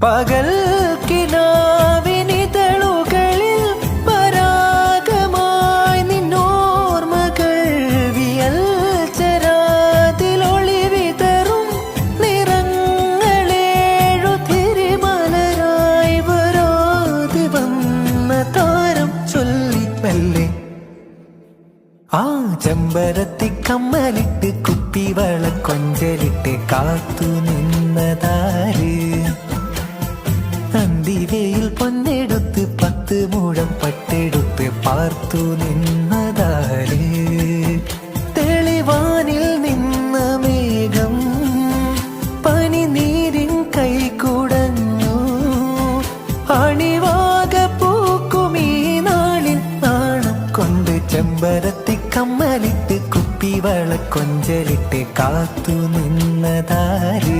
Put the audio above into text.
പകൽ കിനാവിനിതളുകളിൽ പരാഗമായി നിന്നോർമകൾ വിയൽ ചരാതിലൊളി വിതറും നിറങ്ങളേഴു തിരിമലരായി വരാതെ വന്ന താരം ചൊല്ലിപ്പല്ലേ ആ ചെമ്പരത്തി കമ്മലിട്ട് കുപ്പിവള കൊഞ്ചലിട്ട് കാത്തു നിന്നതാര് അന്തിവയിൽ പൊന്നെടുത്ത് 10 മുഴം പട്ടെടുത്ത് പാർത്തു നിന്നതാര് തെളിവാനിൽ നിന്ന മേഘം പനിനീരിൻ കൈകുടഞ്ഞു അണിവാക പൂക്കുമീ നാളിൽ നാണം കൊണ്ട് ചെമ്പരത്തി കമ്മലിട്ട് കുപ്പിവള കൊഞ്ചലിട്ട് കാത്തു നിന്നതാര്